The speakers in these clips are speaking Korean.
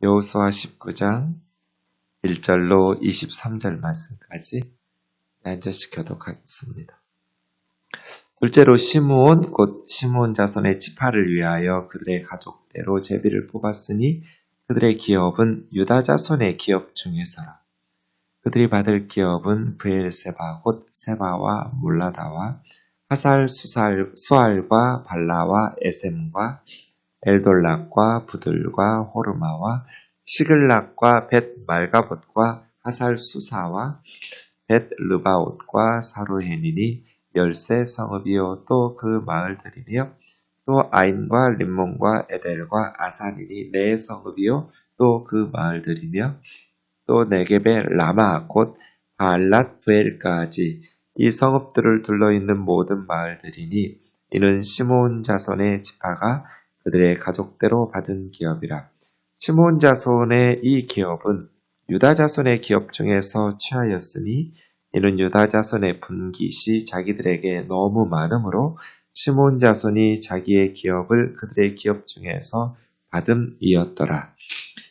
여호수아 19장 1절로 23절 말씀까지 연결시켜도록 하겠습니다. 둘째로 시므온 곧 시므온 자손의 지파를 위하여 그들의 가족대로 제비를 뽑았으니 그들의 기업은 유다 자손의 기업 중에서라. 그들이 받을 기업은 브엘세바 곧 세바와 몰라다와 하살 수알과 발라와 에셈과 엘돌락과 부들과 호르마와 시글락과 벳 말가봇과 하살 수사와 벳 르바옷과 사루헨이니 13 성읍이요 또 그 마을들이며 또 아인과 림몬과 에델과 아산이니 4 성읍이요 또 그 마을들이며 또 네겝의 라마 곧 바알랏 브엘까지 이 성읍들을 둘러있는 모든 마을들이니 이는 시므온 자손의 지파가 그들의 가족대로 받은 기업이라. 시므온 자손의 이 기업은 유다 자손의 기업 중에서 취하였으니 이는 유다 자손의 분깃이 자기들에게 너무 많으므로 시므온 자손이 자기의 기업을 그들의 기업 중에서 받음이었더라.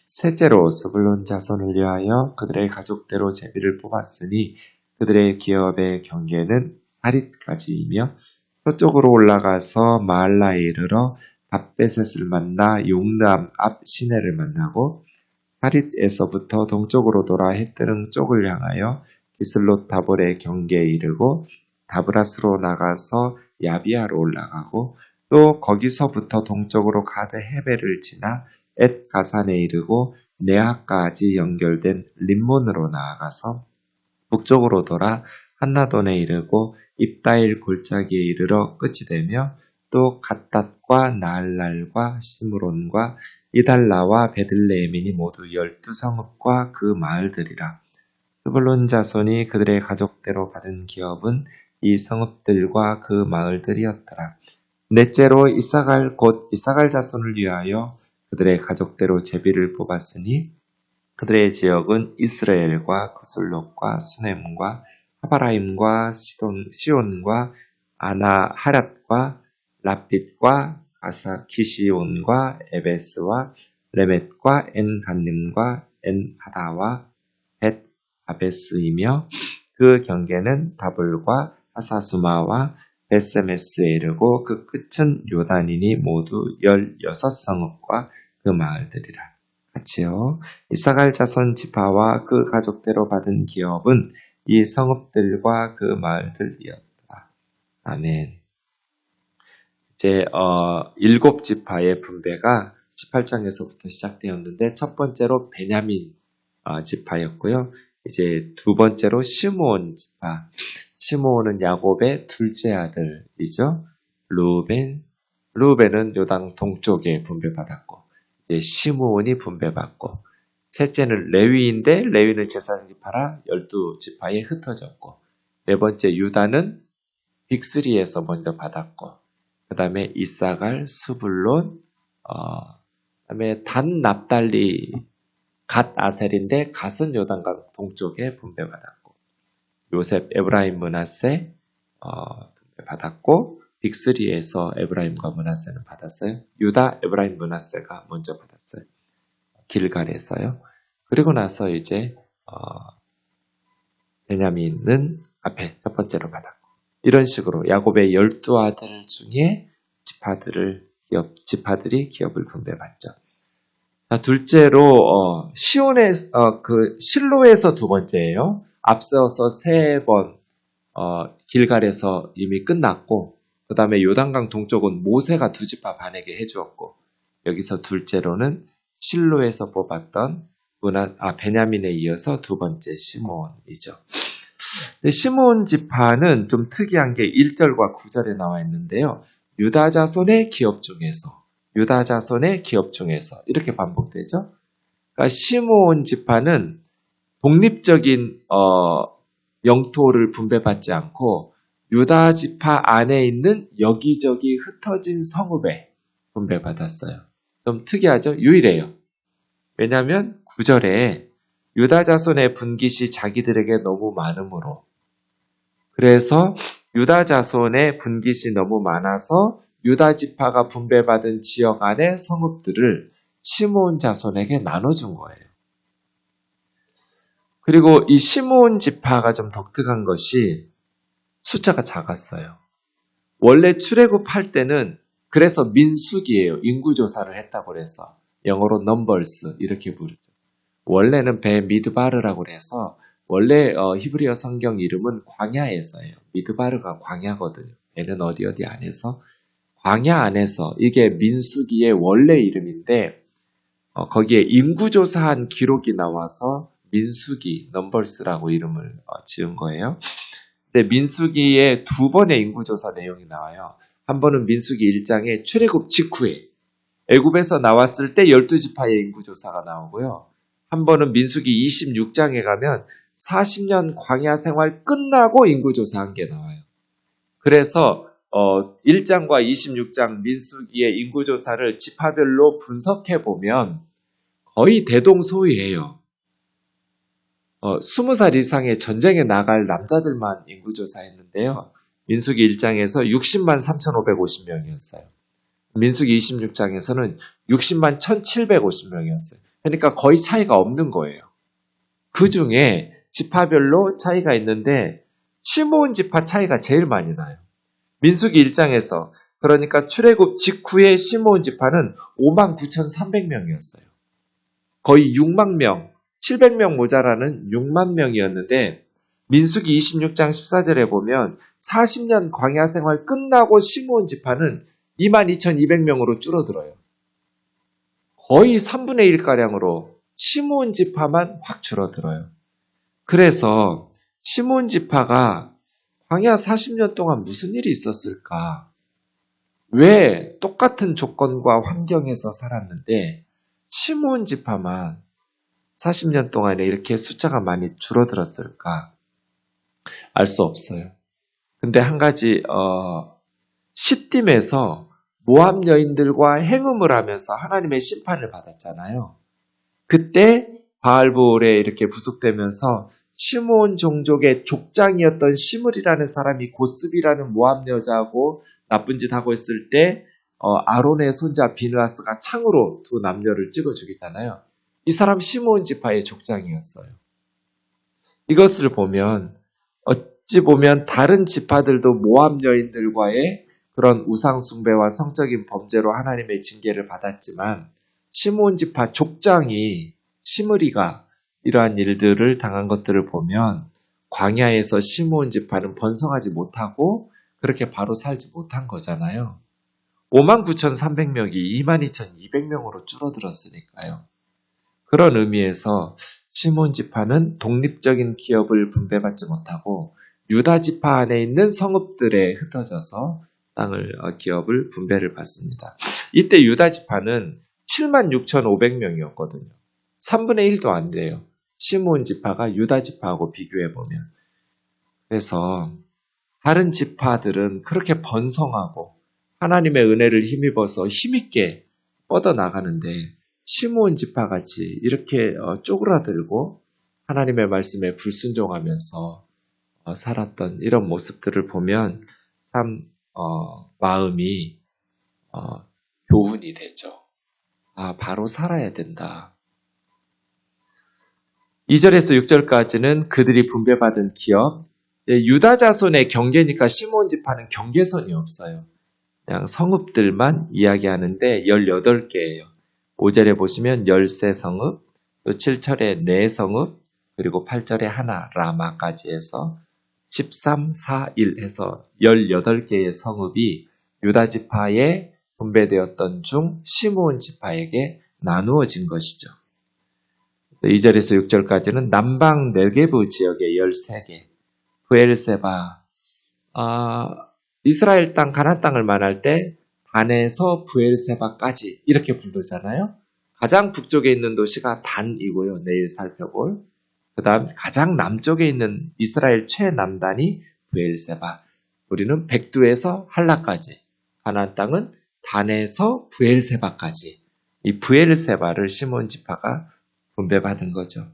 셋째로 스불론 자손을 위하여 그들의 가족대로 제비를 뽑았으니 그들의 기업의 경계는 사릿까지이며 서쪽으로 올라가서 마알라에 이르러 답베셋을 만나 용르암 앞 시내를 만나고 사릿에서부터 동쪽으로 돌아 해뜨릉 쪽을 향하여 기슬롯 다볼의 경계에 이르고 다브라스로 나가서 야비아로 올라가고 또 거기서부터 동쪽으로 가드 헤베를 지나 엣 가산에 이르고 네아까지 연결된 림몬으로 나아가서 북쪽으로 돌아 한나돈에 이르고 입다일 골짜기에 이르러 끝이 되며 또 갓닷과 나알랄과 시므론과 이달라와 베들레헴이니 모두 12성읍과 그 마을들이라. 스불론 자손이 그들의 가족대로 받은 기업은 이 성읍들과 그 마을들이었더라. 넷째로 이사갈 곧 이사갈 자손을 위하여 그들의 가족대로 제비를 뽑았으니 그들의 지역은 이스라엘과 그슬롯과 수넴과 하바라임과 시온과 아나하랏과 라핏과 아사키시온과 에베스와 레멧과 엔간림과 엔하다와 벳 아베스이며 그 경계는 다불과 하사수마와 베세메스에 이르고 그 끝은 요단이니 모두 16성읍과 그 마을들이라. 같이요. 이사갈 자손 지파와 그 가족대로 받은 기업은 이 성읍들과 그 마을들이었다. 아멘. 이제 7지파의 분배가 18장에서부터 시작되었는데 첫 번째로 베냐민 지파였고요. 이제 두 번째로 시므온 지파. 시므온은 야곱의 둘째 아들이죠. 루벤은 요단 동쪽에 분배받았고 이제 시므온이 분배받고 셋째는 레위인데 레위는 제사지파라 12지파에 흩어졌고 네 번째 유다는 빅3에서 먼저 받았고 그 다음에 이사갈, 스불론, 그다음에 단 납달리, 갓 아셀인데 갓은 요단강 동쪽에 분배받았고 요셉, 에브라임, 므낫세 분배받았고 빅3에서 에브라임과 므낫세는 받았어요. 유다, 에브라임, 므낫세가 먼저 받았어요. 길갈에서요. 그리고 나서 이제 베냐민은 앞에 첫 번째로 받았고 이런 식으로 야곱의 12아들 중에 지파들이 기업을 분배받죠. 자, 둘째로 실로에서 두 번째예요. 앞서서 3번 길갈에서 이미 끝났고 그 다음에 요단강 동쪽은 모세가 2지파 반에게 해주었고 여기서 둘째로는 실로에서 뽑았던 베냐민에 이어서 두 번째 시므온이죠. 시므온 지파는 좀 특이한 게 1절과 9절에 나와 있는데요. 유다 자손의 기업 중에서 이렇게 반복되죠. 그러니까 시므온 지파는 독립적인 영토를 분배받지 않고 유다 지파 안에 있는 여기저기 흩어진 성읍에 분배받았어요. 좀 특이하죠? 유일해요. 왜냐하면 9절에 유다 자손의 분깃이 자기들에게 너무 많으므로 그래서 유다 자손의 분깃이 너무 많아서 유다 지파가 분배받은 지역 안의 성읍들을 시므온 자손에게 나눠준 거예요. 그리고 이 시므온 지파가 좀 독특한 것이 숫자가 작았어요. 원래 출애굽할 때는 그래서 민수기예요. 인구조사를 했다고 그래서 영어로 넘버스 이렇게 부르죠. 원래는 베미드바르라고 해서 원래 히브리어 성경 이름은 광야에서예요. 미드바르가 광야거든요. 배는 어디 안에서 광야 안에서 이게 민수기의 원래 이름인데 거기에 인구조사한 기록이 나와서 민수기 넘버스라고 이름을 지은 거예요. 근데 민수기에 두 번의 인구조사 내용이 나와요. 한 번은 민수기 1장에 출애굽 직후에 애굽에서 나왔을 때 12지파의 인구조사가 나오고요. 한 번은 민수기 26장에 가면 40년 광야 생활 끝나고 인구조사한 게 나와요. 그래서 1장과 26장 민수기의 인구조사를 지파별로 분석해보면 거의 대동소이해요. 20살 이상의 전쟁에 나갈 남자들만 인구조사했는데요. 민수기 1장에서 60만 3,550명이었어요. 민수기 26장에서는 60만 1,750명이었어요. 그러니까 거의 차이가 없는 거예요. 그 중에 지파별로 차이가 있는데 시므온 지파 차이가 제일 많이 나요. 민수기 1장에서 그러니까 출애굽 직후에 시므온 지파는 59,300명이었어요. 거의 6만 명, 700명 모자라는 6만 명이었는데 민수기 26장 14절에 보면 40년 광야 생활 끝나고 시므온 지파는 22,200명으로 줄어들어요. 거의 3분의 1가량으로 시므온 지파만 확 줄어들어요. 그래서 시므온 지파가 광야 40년 동안 무슨 일이 있었을까? 왜 똑같은 조건과 환경에서 살았는데 시므온 지파만 40년 동안에 이렇게 숫자가 많이 줄어들었을까? 알 수 없어요. 근데 한 가지 시딤에서 모압 여인들과 행음을 하면서 하나님의 심판을 받았잖아요. 그때 바알볼에 이렇게 부속되면서 시므온 종족의 족장이었던 시므리라는 사람이 고스비라는 모압 여자하고 나쁜 짓 하고 있을 때 아론의 손자 비느하스가 창으로 두 남녀를 찍어 죽이잖아요. 이 사람 시므온 지파의 족장이었어요. 이것을 보면 어찌 보면 다른 지파들도 모압 여인들과의 그런 우상 숭배와 성적인 범죄로 하나님의 징계를 받았지만 시므온 지파 족장이 시므리가 이러한 일들을 당한 것들을 보면 광야에서 시므온 지파는 번성하지 못하고 그렇게 바로 살지 못한 거잖아요. 59,300명이 22,200명으로 줄어들었으니까요. 그런 의미에서 시므온 지파는 독립적인 기업을 분배받지 못하고 유다 지파 안에 있는 성읍들에 흩어져서 기업을 분배를 받습니다. 이때 유다 지파는 76,500명이었거든요. 3분의 1도 안 돼요. 시므온 지파가 유다 지파하고 비교해 보면. 그래서 다른 지파들은 그렇게 번성하고 하나님의 은혜를 힘입어서 힘있게 뻗어나가는데 시므온 지파같이 이렇게 쪼그라들고 하나님의 말씀에 불순종하면서 살았던 이런 모습들을 보면 참 마음이 교훈이 되죠. 바로 살아야 된다. 2절에서 6절까지는 그들이 분배받은 기업, 유다 자손의 경계니까 시므온 지파는 경계선이 없어요. 그냥 성읍들만 이야기하는데 18개예요. 5절에 보시면 13성읍, 또 7절에 4성읍, 그리고 8절에 하나, 라마까지 해서 13, 4, 1 해서 18개의 성읍이 유다 지파에 분배되었던 중 시므온 지파에게 나누어진 것이죠. 2절에서 6절까지는 남방 네게브 지역의 13개, 브엘세바, 이스라엘 땅, 가나안 땅을 말할 때 단에서 브엘세바까지 이렇게 부르잖아요. 가장 북쪽에 있는 도시가 단이고요. 내일 살펴볼. 그 다음 가장 남쪽에 있는 이스라엘 최남단이 브엘세바. 우리는 백두에서 할라까지. 가나안 땅은 단에서 브엘세바까지. 이 브엘세바를 시므온 지파가 분배받은 거죠.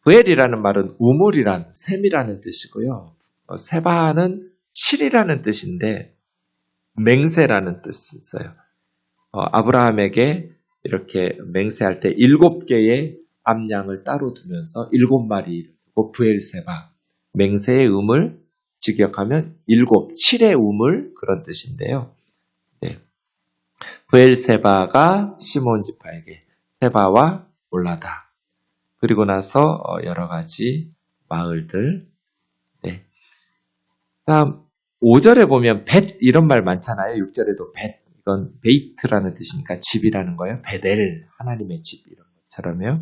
브엘이라는 말은 우물이란 샘이라는 뜻이고요. 세바는 7이라는 뜻인데 맹세라는 뜻이 있어요. 아브라함에게 이렇게 맹세할 때 7개의 암양을 따로 두면서 7마리 두고 브엘세바, 맹세의 음을 직역하면 7의 음을 그런 뜻인데요. 네. 브엘세바가 시몬 지파에게 세바와 몰라다. 그리고 나서 여러 가지 마을들. 네. 다음 5절에 보면 벳 이런 말 많잖아요. 6절에도 벳. 이건 베이트라는 뜻이니까 집이라는 거예요. 베델, 하나님의 집 이런 것처럼요.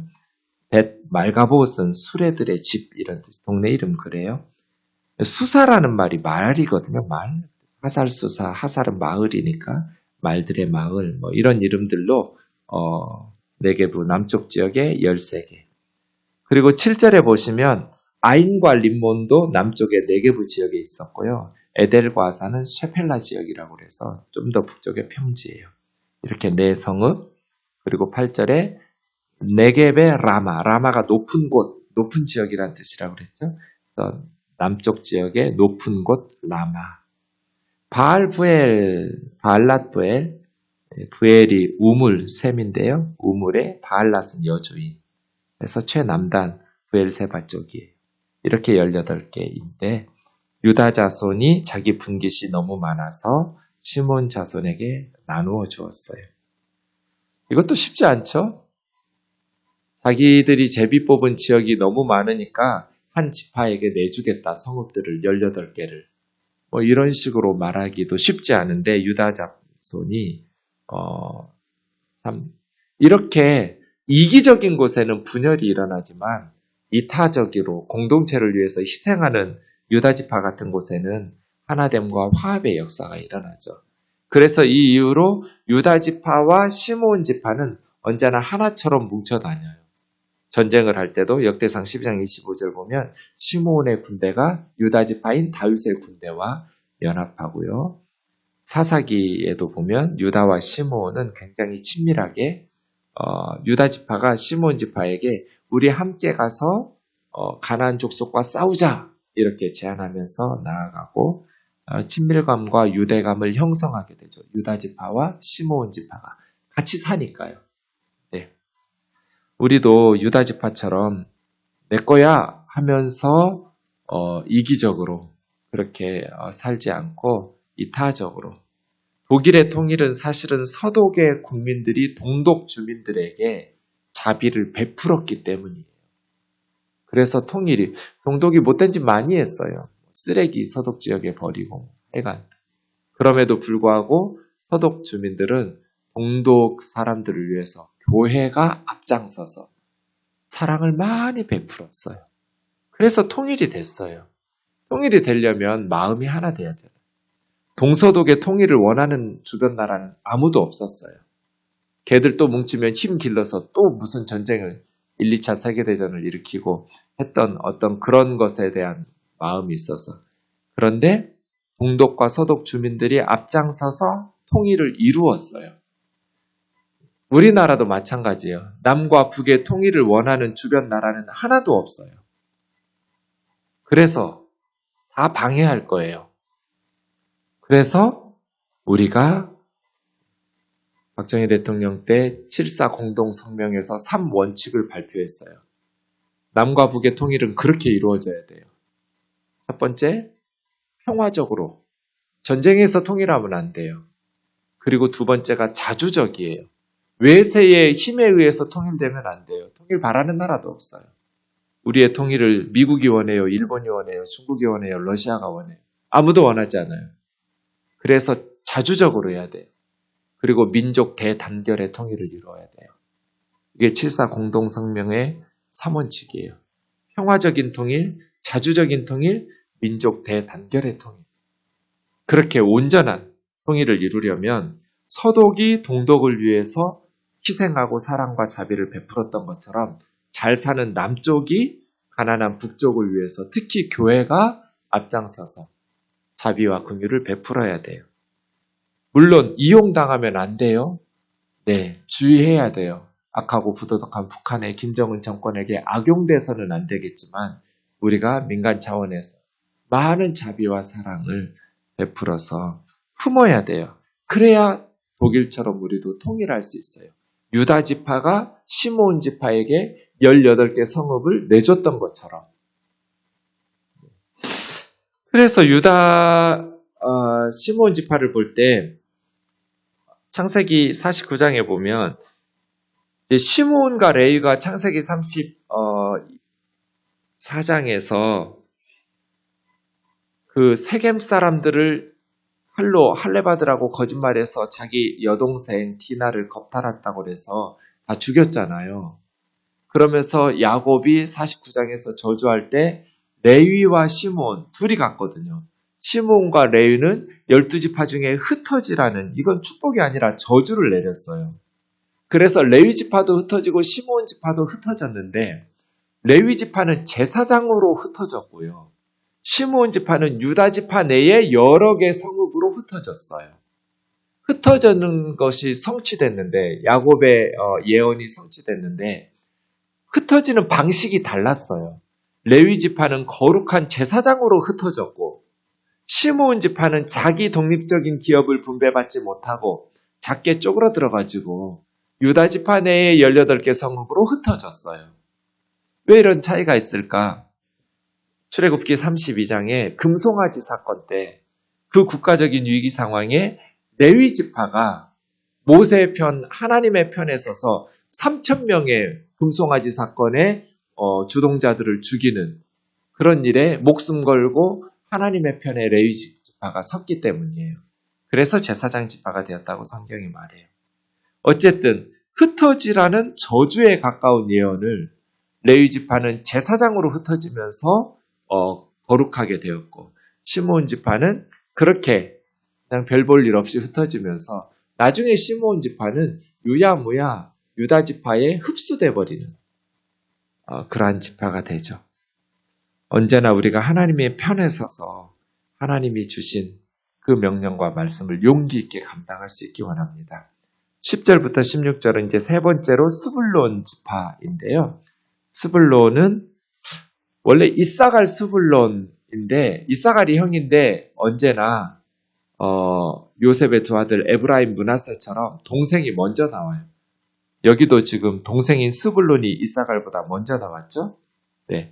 벳, 말가봇은 수레들의 집 이런 뜻. 동네 이름 그래요. 수사라는 말이 말이거든요. 말. 하살수사, 하살은 마을이니까 말들의 마을 뭐 이런 이름들로 네게부 남쪽 지역에 13개. 그리고 7절에 보시면 아인과 림몬도 남쪽의 네게부 지역에 있었고요. 에델과 아사는 쉐펠라 지역이라고 해서 좀 더 북쪽의 평지예요. 이렇게 네 성읍. 그리고 8절에 네겝의 라마, 라마가 높은 곳, 높은 지역이라는 뜻이라고 그랬죠. 그래서 남쪽 지역의 높은 곳 라마. 바알부엘, 바알랏부엘, 부엘이 우물, 셈인데요. 우물에 바알랏은 여주인. 그래서 최남단 부엘세바 쪽이에요. 이렇게 18개인데 유다 자손이 자기 분깃이 너무 많아서 시몬 자손에게 나누어 주었어요. 이것도 쉽지 않죠? 자기들이 제비 뽑은 지역이 너무 많으니까 한 지파에게 내주겠다. 성읍들을 18개를. 뭐 이런 식으로 말하기도 쉽지 않은데 유다 자손이 참 이렇게 이기적인 곳에는 분열이 일어나지만 이타적으로 공동체를 위해서 희생하는 유다 지파 같은 곳에는 하나됨과 화합의 역사가 일어나죠. 그래서 이 이유로 유다 지파와 시므온 지파는 언제나 하나처럼 뭉쳐 다녀요. 전쟁을 할 때도 역대상 12장 25절 보면 시므온의 군대가 유다 지파인 다윗의 군대와 연합하고요. 사사기에도 보면 유다와 시므온은 굉장히 친밀하게 유다 지파가 시므온 지파에게 우리 함께 가서 가나안 족속과 싸우자 이렇게 제안하면서 나아가고 친밀감과 유대감을 형성하게 되죠. 유다 지파와 시므온 지파가 같이 사니까요. 네. 우리도 유다 지파처럼 내 거야 하면서 이기적으로 그렇게 살지 않고 이타적으로. 독일의 통일은 사실은 서독의 국민들이 동독 주민들에게 자비를 베풀었기 때문이에요. 그래서 통일이, 동독이 못된 짓 많이 했어요. 쓰레기 서독 지역에 버리고, 하여간. 그럼에도 불구하고 서독 주민들은 동독 사람들을 위해서 교회가 앞장서서 사랑을 많이 베풀었어요. 그래서 통일이 됐어요. 통일이 되려면 마음이 하나 돼야죠. 동서독의 통일을 원하는 주변 나라는 아무도 없었어요. 걔들 또 뭉치면 힘 길러서 또 무슨 전쟁을 1, 2차 세계대전을 일으키고 했던 어떤 그런 것에 대한 마음이 있어서. 그런데 동독과 서독 주민들이 앞장서서 통일을 이루었어요. 우리나라도 마찬가지예요. 남과 북의 통일을 원하는 주변 나라는 하나도 없어요. 그래서 다 방해할 거예요. 그래서 우리가 박정희 대통령 때 7.4 공동성명에서 3원칙을 발표했어요. 남과 북의 통일은 그렇게 이루어져야 돼요. 첫 번째, 평화적으로. 전쟁에서 통일하면 안 돼요. 그리고 두 번째가 자주적이에요. 외세의 힘에 의해서 통일되면 안 돼요. 통일 바라는 나라도 없어요. 우리의 통일을 미국이 원해요, 일본이 원해요, 중국이 원해요, 러시아가 원해요. 아무도 원하지 않아요. 그래서 자주적으로 해야 돼요. 그리고 민족 대단결의 통일을 이루어야 돼요. 이게 7.4 공동성명의 3원칙이에요. 평화적인 통일, 자주적인 통일, 민족 대단결의 통일. 그렇게 온전한 통일을 이루려면 서독이 동독을 위해서 희생하고 사랑과 자비를 베풀었던 것처럼 잘 사는 남쪽이 가난한 북쪽을 위해서 특히 교회가 앞장서서 자비와 긍휼을 베풀어야 돼요. 물론 이용당하면 안 돼요. 네, 주의해야 돼요. 악하고 부도덕한 북한의 김정은 정권에게 악용돼서는 안 되겠지만 우리가 민간 차원에서 많은 자비와 사랑을 베풀어서 품어야 돼요. 그래야 독일처럼 우리도 통일할 수 있어요. 유다 지파가 시므온 지파에게 18개 성읍을 내줬던 것처럼. 그래서 시므온 지파를 볼 때 창세기 49장에 보면 시므온과 레위가 창세기 34장에서 그 세겜 사람들을 칼로 할례 받으라고 거짓말해서 자기 여동생 디나를 겁탈았다고 그래서 다 죽였잖아요. 그러면서 야곱이 49장에서 저주할 때 레위와 시므온 둘이 갔거든요. 시므온과 레위는 12지파 중에 흩어지라는, 이건 축복이 아니라 저주를 내렸어요. 그래서 레위 지파도 흩어지고 시므온 지파도 흩어졌는데 레위 지파는 제사장으로 흩어졌고요. 시므온 지파는 유다 지파 내에 여러 개 성읍으로 흩어졌어요. 흩어지는 것이 성취됐는데, 야곱의 예언이 성취됐는데 흩어지는 방식이 달랐어요. 레위 지파는 거룩한 제사장으로 흩어졌고, 시므온 지파는 자기 독립적인 기업을 분배받지 못하고 작게 쪼그라들어가지고 유다 지파 내에 18개 성읍으로 흩어졌어요. 왜 이런 차이가 있을까? 출애굽기 32장에 금송아지 사건 때 그 국가적인 위기 상황에 레위 지파가 모세의 편, 하나님의 편에 서서 3,000명의 금송아지 사건의 주동자들을 죽이는 그런 일에 목숨 걸고 하나님의 편에 레위 지파가 섰기 때문이에요. 그래서 제사장 지파가 되었다고 성경이 말해요. 어쨌든 흩어지라는 저주에 가까운 예언을 레위 지파는 제사장으로 흩어지면서 거룩하게 되었고, 시므온 지파는 그렇게 그냥 별 볼 일 없이 흩어지면서 나중에 시므온 지파는 유야무야 유다 지파에 흡수돼 버리는 그러한 지파가 되죠. 언제나 우리가 하나님의 편에 서서 하나님이 주신 그 명령과 말씀을 용기 있게 감당할 수 있기 원합니다. 10절부터 16절은 이제 세 번째로 스불론 지파인데요. 스불론은 원래 이사갈 스불론인데, 이사갈이 형인데 언제나 요셉의 두 아들 에브라임 므낫세처럼 동생이 먼저 나와요. 여기도 지금 동생인 스불론이 이사갈보다 먼저 나왔죠. 네.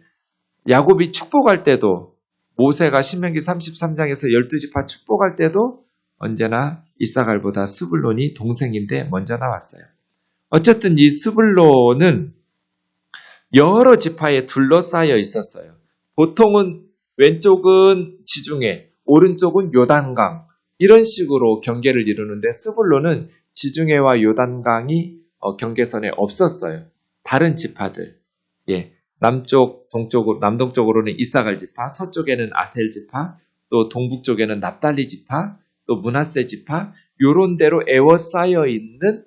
야곱이 축복할 때도, 모세가 신명기 33장에서 12지파 축복할 때도 언제나 이사갈보다 스불론이 동생인데 먼저 나왔어요. 어쨌든 이 스불론은 여러 지파에 둘러싸여 있었어요. 보통은 왼쪽은 지중해, 오른쪽은 요단강, 이런 식으로 경계를 이루는데 스불론은 지중해와 요단강이 경계선에 없었어요. 다른 지파들, 남쪽, 동쪽으로, 남동쪽으로는 이사갈 지파, 서쪽에는 아셀 지파, 또 동북쪽에는 납달리 지파, 또 므낫세 지파, 요런 데로 에워싸여 있는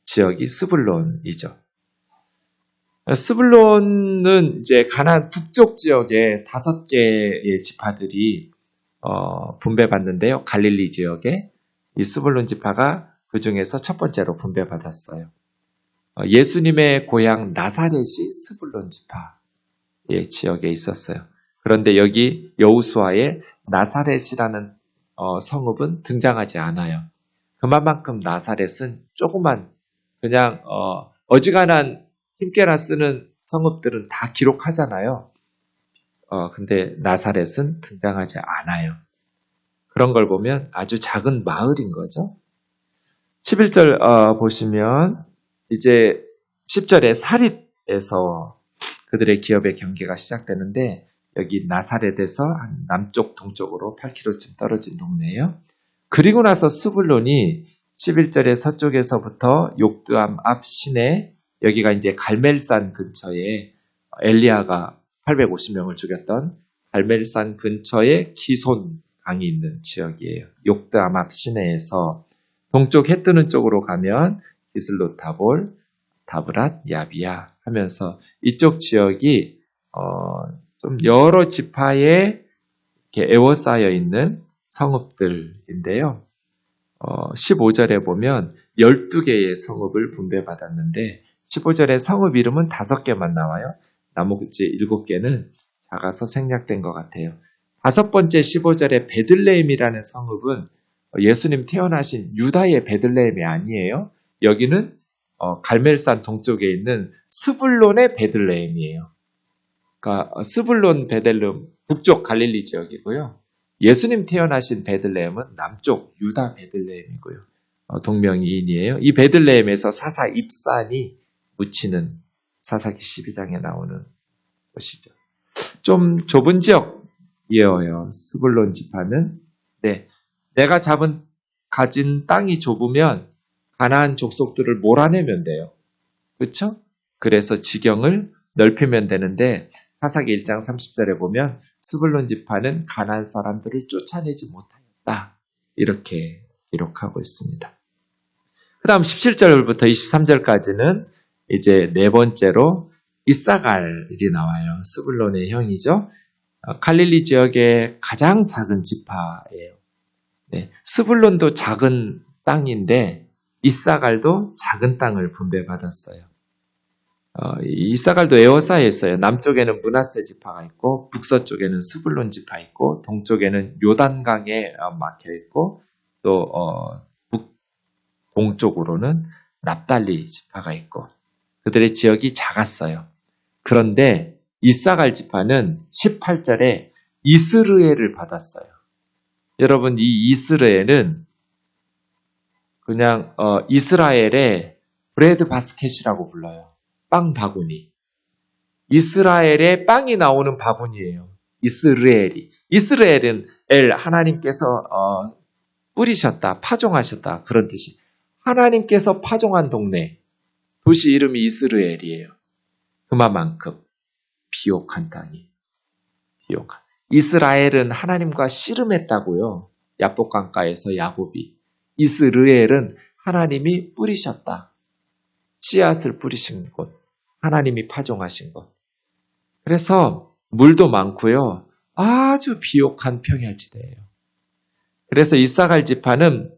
지역이 스불론이죠. 스불론은 이제 가나안 북쪽 지역에 5개의 지파들이 분배받는데요. 갈릴리 지역에 이 스불론 지파가 그 중에서 첫 번째로 분배받았어요. 예수님의 고향 나사렛이 스불론 지파의 지역에 있었어요. 그런데 여기 여호수아의 나사렛이라는 성읍은 등장하지 않아요. 그만큼 나사렛은 조그만, 그냥 어지간한 힘께나 쓰는 성읍들은 다 기록하잖아요. 근데 나사렛은 등장하지 않아요. 그런 걸 보면 아주 작은 마을인 거죠. 11절 보시면 이제 10절에 사릿에서 그들의 기업의 경계가 시작되는데, 여기 나사렛에서 한 남쪽 동쪽으로 8km쯤 떨어진 동네예요. 그리고 나서 스불론이 11절에 서쪽에서부터 욕드암 앞 시내, 여기가 이제 갈멜산 근처에 엘리야가 850명을 죽였던 갈멜산 근처에 기손 강이 있는 지역이에요. 욕드암 앞 시내에서 동쪽 해 뜨는 쪽으로 가면 기슬롯타볼, 다브랏, 야비야 하면서 이쪽 지역이 좀 여러 지파에 이렇게 에워싸여 있는 성읍들인데요. 15절에 보면 12개의 성읍을 분배받았는데 15절에 성읍 이름은 5개만 나와요. 나머지 7개는 작아서 생략된 것 같아요. 5번째 15절에 베들레헴이라는 성읍은 예수님 태어나신 유다의 베들레헴이 아니에요. 여기는 갈멜산 동쪽에 있는 스불론의 베들레헴이에요. 그러니까 스불론 베들레헴 북쪽 갈릴리 지역이고요. 예수님 태어나신 베들레헴은 남쪽 유다 베들레헴이고요. 동명이인이에요. 이 베들레헴에서 사사 입산이 묻히는 사사기 12장에 나오는 것이죠. 좀 좁은 지역이에요. 스불론 지파는. 네, 내가 가진 땅이 좁으면 가나안 족속들을 몰아내면 돼요. 그렇죠? 그래서 지경을 넓히면 되는데 사사기 1장 30절에 보면 스불론 지파는 가나안 사람들을 쫓아내지 못하였다. 이렇게 기록하고 있습니다. 그 다음 17절부터 23절까지는 이제 네 번째로 이사갈이 나와요. 스불론의 형이죠. 갈릴리 지역의 가장 작은 지파예요. 네, 스불론도 작은 땅인데 이사갈도 작은 땅을 분배받았어요. 이사갈도 에워싸여 있어요. 남쪽에는 므낫세 지파가 있고 북서쪽에는 스불론 지파 있고 동쪽에는 요단강에 막혀 있고 또 동쪽으로는 납달리 지파가 있고 그들의 지역이 작았어요. 그런데 이사갈 지파는 18절에 이스르엘을 받았어요. 여러분 이 이스라엘은 그냥 이스라엘의 브레드 바스켓이라고 불러요. 빵 바구니. 이스라엘의 빵이 나오는 바구니예요. 이스라엘이. 이스라엘은 하나님께서 뿌리셨다, 파종하셨다 그런 뜻이. 하나님께서 파종한 동네, 도시 이름이 이스라엘이에요. 그만큼 비옥한 땅이. 비옥한. 이스라엘은 하나님과 씨름했다고요. 야복강가에서 야곱이. 이스라엘은 하나님이 뿌리셨다. 씨앗을 뿌리신 곳. 하나님이 파종하신 곳. 그래서 물도 많고요. 아주 비옥한 평야지대예요. 그래서 이사갈 지파는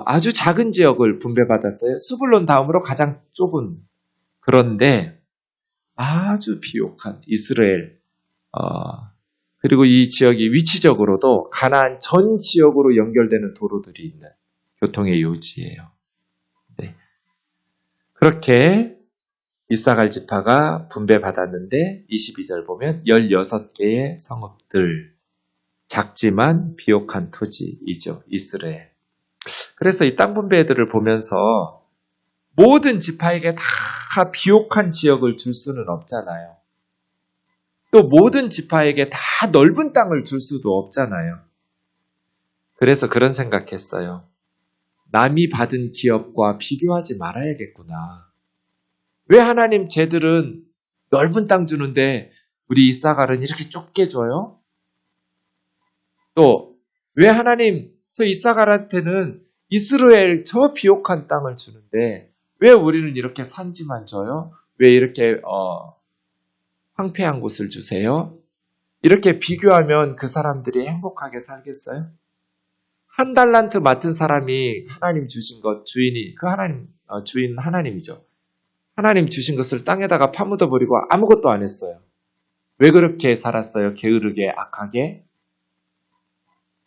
아주 작은 지역을 분배받았어요. 스불론 다음으로 가장 좁은. 그런데 아주 비옥한 이스라엘. 그리고 이 지역이 위치적으로도 가나안 전 지역으로 연결되는 도로들이 있는 교통의 요지예요. 네. 그렇게 이사갈 지파가 분배받았는데 22절 보면 16개의 성읍들, 작지만 비옥한 토지이죠. 이스라엘. 그래서 이 땅 분배들을 보면서 모든 지파에게 다 비옥한 지역을 줄 수는 없잖아요. 또 모든 지파에게 다 넓은 땅을 줄 수도 없잖아요. 그래서 그런 생각했어요. 남이 받은 기업과 비교하지 말아야겠구나. 왜 하나님 쟤들은 넓은 땅 주는데 우리 이사갈은 이렇게 좁게 줘요? 또 왜 하나님 저 이사갈한테는 이스라엘 저 비옥한 땅을 주는데 왜 우리는 이렇게 산지만 줘요? 왜 이렇게 황폐한 곳을 주세요? 이렇게 비교하면 그 사람들이 행복하게 살겠어요? 한 달란트 맡은 사람이 하나님 주신 것, 주인이, 주인 하나님이죠. 하나님 주신 것을 땅에다가 파묻어 버리고 아무것도 안 했어요. 왜 그렇게 살았어요? 게으르게, 악하게?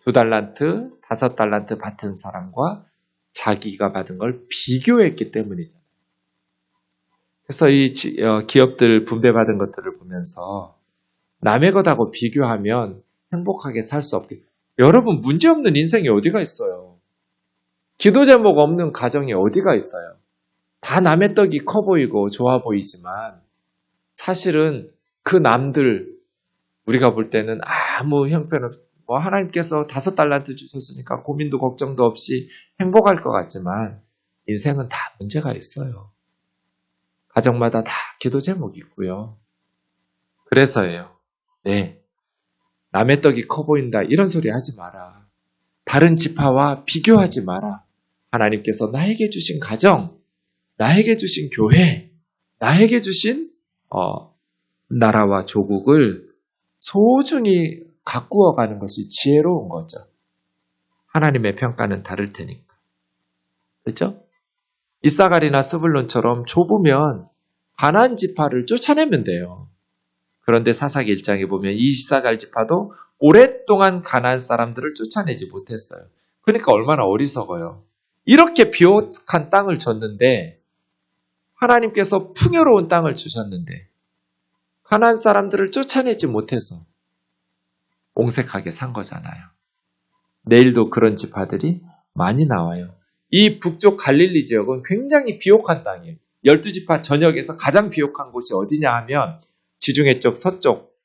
2달란트, 5달란트 받은 사람과 자기가 받은 걸 비교했기 때문이잖아요. 그래서 이 기업들 분배받은 것들을 보면서 남의 것하고 비교하면 행복하게 살 수 없게. 여러분 문제없는 인생이 어디가 있어요? 기도 제목 없는 가정이 어디가 있어요? 다 남의 떡이 커 보이고 좋아 보이지만 사실은 그 남들 우리가 볼 때는 아무 형편없이 하나님께서 5달란트 주셨으니까 고민도 걱정도 없이 행복할 것 같지만 인생은 다 문제가 있어요. 가정마다 다 기도 제목이 있고요. 그래서예요. 네, 남의 떡이 커 보인다 이런 소리 하지 마라. 다른 지파와 비교하지 마라. 하나님께서 나에게 주신 가정, 나에게 주신 교회, 나에게 주신 나라와 조국을 소중히 가꾸어가는 것이 지혜로운 거죠. 하나님의 평가는 다를 테니까. 그렇죠? 이사갈이나 스불론처럼 좁으면 가나안 지파를 쫓아내면 돼요. 그런데 사사기 1장에 보면 이 이사갈 지파도 오랫동안 가나안 사람들을 쫓아내지 못했어요. 그러니까 얼마나 어리석어요. 이렇게 비옥한 땅을 줬는데 하나님께서 풍요로운 땅을 주셨는데 가나안 사람들을 쫓아내지 못해서 옹색하게 산 거잖아요. 내일도 그런 지파들이 많이 나와요. 이 북쪽 갈릴리 지역은 굉장히 비옥한 땅이에요. 12지파 전역에서 가장 비옥한 곳이 어디냐 하면 지중해 쪽 서쪽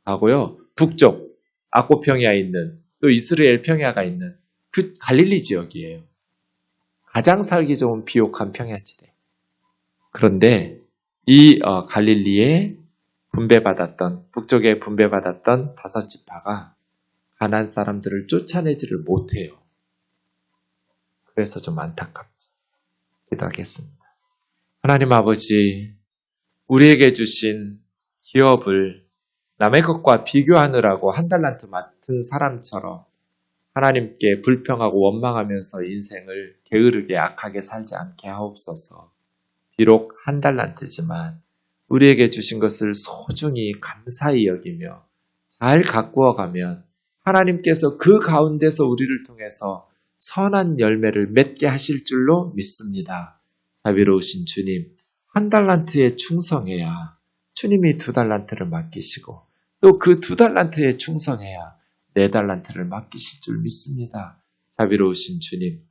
하고요. 북쪽 아고 평야에 있는 또 이스라엘 평야가 있는 그 갈릴리 지역이에요. 가장 살기 좋은 비옥한 평야지대. 그런데 이 갈릴리에 분배받았던 북쪽에 분배받았던 5지파가 가나안 사람들을 쫓아내지를 못해요. 그래서 좀 안타깝죠. 기도하겠습니다. 하나님 아버지, 우리에게 주신 기업을 남의 것과 비교하느라고 한 달란트 맡은 사람처럼 하나님께 불평하고 원망하면서 인생을 게으르게 악하게 살지 않게 하옵소서. 비록 한 달란트지만 우리에게 주신 것을 소중히 감사히 여기며 잘 가꾸어 가면 하나님께서 그 가운데서 우리를 통해서 선한 열매를 맺게 하실 줄로 믿습니다. 자비로우신 주님, 한 달란트에 충성해야 주님이 2달란트를 맡기시고 또 그 2달란트에 충성해야 4달란트를 맡기실 줄 믿습니다. 자비로우신 주님,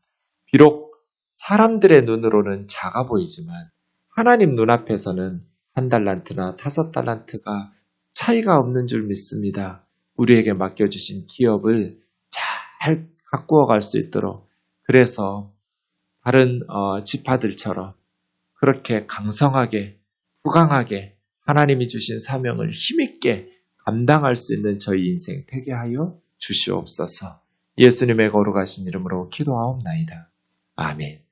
비록 사람들의 눈으로는 작아 보이지만 하나님 눈앞에서는 1달란트나 5달란트가 차이가 없는 줄 믿습니다. 우리에게 맡겨주신 기업을 잘 가꾸어 갈 수 있도록 그래서 다른 지파들처럼 그렇게 강성하게 부강하게 하나님이 주신 사명을 힘있게 감당할 수 있는 저희 인생 되게 하여 주시옵소서. 예수님의 거룩하신 이름으로 기도하옵나이다. 아멘.